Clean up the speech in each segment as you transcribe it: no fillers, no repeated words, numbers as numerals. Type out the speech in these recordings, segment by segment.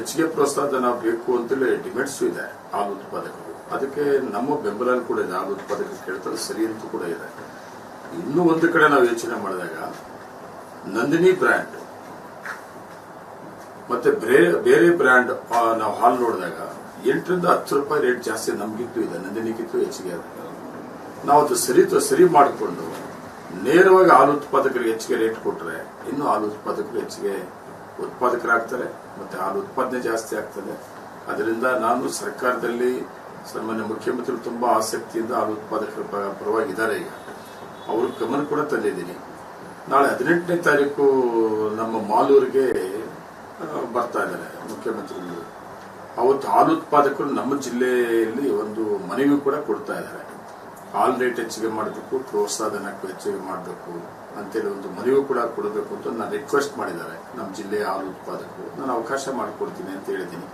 ಹೆಚ್ಚಿಗೆ ಪ್ರೋತ್ಸಾಹ ನಾವು ಬೇಕು ಅಂತೇಳಿ ಡಿಮ್ಯಾಂಡ್ಸ್ ಇದೆ ಹಾಲು ಉತ್ಪಾದಕರು. ಅದಕ್ಕೆ ನಮ್ಮ ಬೆಂಬಲ ಕೂಡ ಇದೆ. ಹಾಲು ಉತ್ಪಾದಕರು ಕೇಳ್ತಾರೆ ಸರಿ ಅಂತ ಕೂಡ ಇದೆ. ಇನ್ನೂ ಒಂದು ಕಡೆ ನಾವು ಯೋಚನೆ ಮಾಡಿದಾಗ ನಂದಿನಿ ಬ್ರ್ಯಾಂಡ್ ಮತ್ತೆ ಬೇರೆ ಬ್ರ್ಯಾಂಡ್ ನಾವು ಹಾಲು ನೋಡಿದಾಗ 8 ರಿಂದ 10 ರೂಪಾಯಿ ರೇಟ್ ಜಾಸ್ತಿ ನಮ್ಗಿತ್ತು ಇದೆ, ನಂದಿನಿಗಿತ್ತು ಹೆಚ್ಚಿಗೆ. ನಾವು ಅದು ಸರಿ ಮಾಡಿಕೊಂಡು ನೇರವಾಗಿ ಹಾಲು ಉತ್ಪಾದಕರಿಗೆ ಹೆಚ್ಚಿಗೆ ರೇಟ್ ಕೊಟ್ಟರೆ ಇನ್ನು ಹಾಲು ಉತ್ಪಾದಕರು ಹೆಚ್ಚಿಗೆ ಉತ್ಪಾದಕರಾಗ್ತಾರೆ ಮತ್ತೆ ಹಾಲು ಉತ್ಪಾದನೆ ಜಾಸ್ತಿ ಆಗ್ತದೆ. ಅದರಿಂದ ನಾನು ಸರ್ಕಾರದಲ್ಲಿ ಸನ್ಮಾನ್ಯ ಮುಖ್ಯಮಂತ್ರಿಗಳು ತುಂಬಾ ಆಸಕ್ತಿಯಿಂದ ಹಾಲು ಉತ್ಪಾದಕರ ಪರವಾಗಿದ್ದಾರೆ. ಈಗ ಅವ್ರ ಗಮನ ಕೂಡ ತಂದಿದ್ದೀನಿ. ನಾಳೆ 18ನೇ ತಾರೀಕು ನಮ್ಮ ಮಾಲೂರಿಗೆ ಬರ್ತಾ ಇದ್ದಾರೆ ಮುಖ್ಯಮಂತ್ರಿಗಳು. ಅವತ್ತು ಹಾಲು ಉತ್ಪಾದಕರು ನಮ್ಮ ಜಿಲ್ಲೆಯಲ್ಲಿ ಒಂದು ಮನವಿ ಕೂಡ ಕೊಡ್ತಾ ಇದ್ದಾರೆ. ಹಾಲ್ ರೇಟ್ ಹೆಚ್ಚಿಗೆ ಮಾಡಬೇಕು, ಪ್ರೋತ್ಸಾಹಧನ ಹೆಚ್ಚಿಗೆ ಮಾಡಬೇಕು ಅಂತೇಳಿ ಒಂದು ಮನವಿ ಕೂಡ ಕೊಡಬೇಕು ಅಂತ ನಾನು ರಿಕ್ವೆಸ್ಟ್ ಮಾಡಿದ್ದಾರೆ ನಮ್ಮ ಜಿಲ್ಲೆಯ ಹಾಲು ಉತ್ಪಾದಕರು. ನಾನು ಅವಕಾಶ ಮಾಡಿಕೊಡ್ತೀನಿ ಅಂತ ಹೇಳಿದ್ದೀನಿ.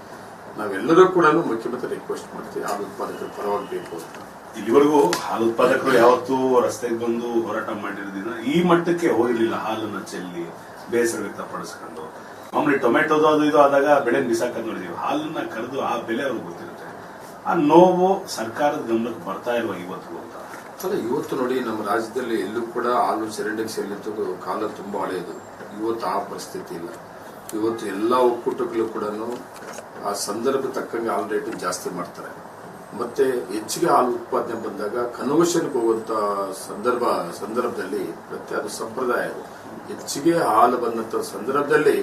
ನಾವೆಲ್ಲರೂ ಕೂಡ ಮುಖ್ಯಮಂತ್ರಿ ರಿಕ್ವೆಸ್ಟ್ ಮಾಡ್ತೀವಿ ಹಾಲು ಉತ್ಪಾದಕರು ಪರವಾಗಬೇಕು ಅಂತ. ಇಲ್ಲಿವರೆಗೂ ಹಾಲು ಉತ್ಪಾದಕರು ಯಾವತ್ತೂ ರಸ್ತೆಗೆ ಬಂದು ಹೋರಾಟ ಮಾಡಿರೋದ್ರಿಂದ ಈ ಮಟ್ಟಕ್ಕೆ ಹೋಗಿರ್ಲಿಲ್ಲ. ಹಾಲನ್ನ ಚೆಲ್ಲಿ ಬೇಸರ ವ್ಯಕ್ತಪಡಿಸ್ಕೊಂಡು ಮಾಮೂಲಿ ಟೊಮೆಟೊದು ಅದು ಇದು ಆದಾಗ ಬೆಳೆ ಬಿಸಾಕದ್ ನೋಡಿದೀವಿ. ಹಾಲನ್ನ ಕರೆದು ಆ ಬೆಲೆ ಅವ್ರಿಗೆ ಗೊತ್ತಿರುತ್ತೆ. ಆ ನೋವು ಸರ್ಕಾರದ ಗಮನಕ್ಕೆ ಬರ್ತಾ ಇರುವ ಇವತ್ತು ಅಂತ ಅಲ್ಲ, ಇವತ್ತು ನೋಡಿ ನಮ್ಮ ರಾಜ್ಯದಲ್ಲಿ ಎಲ್ಲೂ ಕೂಡ ಹಾಲು ಚರಂಡಿಗೆ ಸೇರಿದ್ದು ಕಾಲ ತುಂಬಾ ಹಳೆಯದು. ಇವತ್ತು ಆ ಪರಿಸ್ಥಿತಿ ಇಲ್ಲ. ಇವತ್ತು ಎಲ್ಲಾ ಒಕ್ಕೂಟಗಳು ಕೂಡ ಆ ಸಂದರ್ಭ ತಕ್ಕಂಗೆ ಹಾಲು ರೇಟ್ ಜಾಸ್ತಿ ಮಾಡ್ತಾರೆ. ಮತ್ತೆ ಹೆಚ್ಚಿಗೆ ಹಾಲು ಉತ್ಪಾದನೆ ಬಂದಾಗ ಕನ್ವರ್ಷನ್ಗೆ ಹೋಗುವಂತ ಸಂದರ್ಭದಲ್ಲಿ ಮತ್ತೆ ಅದು ಸಂಪ್ರದಾಯ. ಹೆಚ್ಚಿಗೆ ಹಾಲು ಬಂದಂತ ಸಂದರ್ಭದಲ್ಲಿ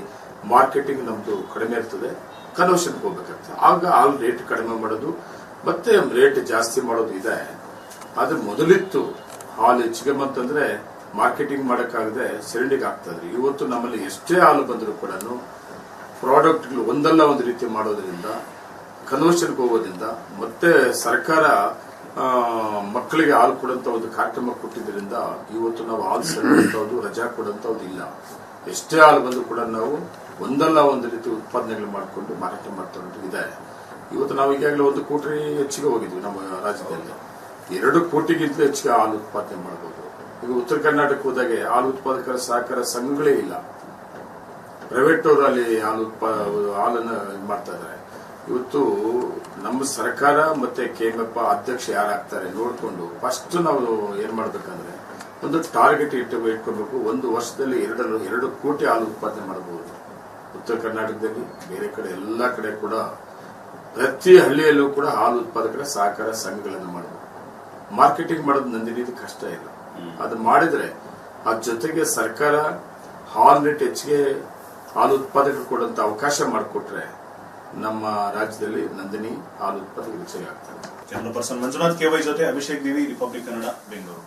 ಮಾರ್ಕೆಟಿಂಗ್ ನಮ್ದು ಕಡಿಮೆ ಇರ್ತದೆ, ಕನ್ವರ್ಷನ್ಗೆ ಹೋಗ್ಬೇಕಾಗ್ತದೆ. ಆಗ ಹಾಲು ರೇಟ್ ಕಡಿಮೆ ಮಾಡೋದು ಮತ್ತೆ ರೇಟ್ ಜಾಸ್ತಿ ಮಾಡೋದು ಇದೆ. ಆದ್ರೆ ಮೊದಲಿತ್ತು ಹಾಲು ಹೆಚ್ಚಿಗೆ ಬಂತಂದ್ರೆ ಮಾರ್ಕೆಟಿಂಗ್ ಮಾಡಕ್ಕಾಗದೆ ಚರಂಡಿಗೆ ಆಗ್ತದ್ರಿ. ಇವತ್ತು ನಮ್ಮಲ್ಲಿ ಎಷ್ಟೇ ಹಾಲು ಬಂದರೂ ಕೂಡ ಪ್ರಾಡಕ್ಟ್ಗಳು ಒಂದಲ್ಲ ಒಂದು ರೀತಿ ಮಾಡೋದ್ರಿಂದ ಕನ್ವರ್ಷನ್ಗೆ ಹೋಗೋದ್ರಿಂದ ಮತ್ತೆ ಸರ್ಕಾರ ಮಕ್ಕಳಿಗೆ ಹಾಲು ಕೊಡುವಂತ ಒಂದು ಕಾರ್ಯಕ್ರಮ ಕೊಟ್ಟಿದ್ದರಿಂದ ಇವತ್ತು ನಾವು ಹಾಲು ಸೇರುವಂತದ್ದು ರಜಾ ಕೊಡುವಂತದ್ದು ಇಲ್ಲ. ಎಷ್ಟೇ ಹಾಲು ಬಂದರೂ ಕೂಡ ನಾವು ಒಂದಲ್ಲ ಒಂದು ರೀತಿ ಉತ್ಪಾದನೆಗಳು ಮಾಡಿಕೊಂಡು ಮಾರಾಟ ಮಾಡ್ತಾ ಇದೆ. ಇವತ್ತು ನಾವು ಈಗಾಗಲೇ 1 ಕೋಟಿ ಹೆಚ್ಚಿಗೆ ಹೋಗಿದ್ವಿ ನಮ್ಮ ರಾಜ್ಯದಲ್ಲಿ. 2 ಕೋಟಿಗಿಂತ ಹೆಚ್ಚಿಗೆ ಹಾಲು ಉತ್ಪಾದನೆ ಮಾಡಬಹುದು. ಈಗ ಉತ್ತರ ಕರ್ನಾಟಕ ಹೋದಾಗೆ ಹಾಲು ಉತ್ಪಾದಕರ ಸಹಕಾರ ಸಂಘಗಳೇ ಇಲ್ಲ. ಪ್ರೈವೇಟ್ ಅವರು ಅಲ್ಲಿ ಹಾಲನ್ನು ಮಾಡ್ತಾ ಇದ್ದಾರೆ. ಇವತ್ತು ನಮ್ಮ ಸರ್ಕಾರ ಮತ್ತೆ ಕೆಎಂಎಫ್ ಅಧ್ಯಕ್ಷ ಯಾರಾಗ್ತಾರೆ ನೋಡಿಕೊಂಡು ಫಸ್ಟ್ ನಾವು ಏನ್ ಮಾಡ್ಬೇಕಂದ್ರೆ ಒಂದು ಟಾರ್ಗೆಟ್ ಇಟ್ಕೋಬೇಕು. 1 ವರ್ಷದಲ್ಲಿ 2 ಕೋಟಿ ಹಾಲು ಉತ್ಪಾದನೆ ಮಾಡಬಹುದು. ಉತ್ತರ ಕರ್ನಾಟಕದಲ್ಲಿ ಬೇರೆ ಕಡೆ ಎಲ್ಲಾ ಕಡೆ ಕೂಡ ಪ್ರತಿ ಹಳ್ಳಿಯಲ್ಲೂ ಕೂಡ ಹಾಲು ಉತ್ಪಾದಕರ ಸಹಕಾರ ಸಂಘಗಳನ್ನು ಮಾಡಬಹುದು. ಮಾರ್ಕೆಟಿಂಗ್ ಮಾಡೋದು ನಂದಿನಿದು ಕಷ್ಟ ಇಲ್ಲ. ಅದು ಮಾಡಿದ್ರೆ ಅದ್ರ ಜೊತೆಗೆ ಸರ್ಕಾರ ಹಾಲು ರೇಟ್ ಹೆಚ್ಚಿಗೆ ಹಾಲು ಉತ್ಪಾದಕರು ಕೊಡುವಂತ ಅವಕಾಶ ಮಾಡಿಕೊಟ್ರೆ ನಮ್ಮ ರಾಜ್ಯದಲ್ಲಿ ನಂದಿನಿ ಹಾಲು ಉತ್ಪಾದಕರು ಹೆಚ್ಚಿಗೆ ಆಗ್ತಾರೆ. ಕ್ಯಾಮರಾ ಪರ್ಸನ್ ಮಂಜುನಾಥ್ KY ಜೊತೆ ಅಭಿಷೇಕ್ ದೇವಿ, ರಿಪಬ್ಲಿಕ್ ಕನ್ನಡ, ಬೆಂಗಳೂರು.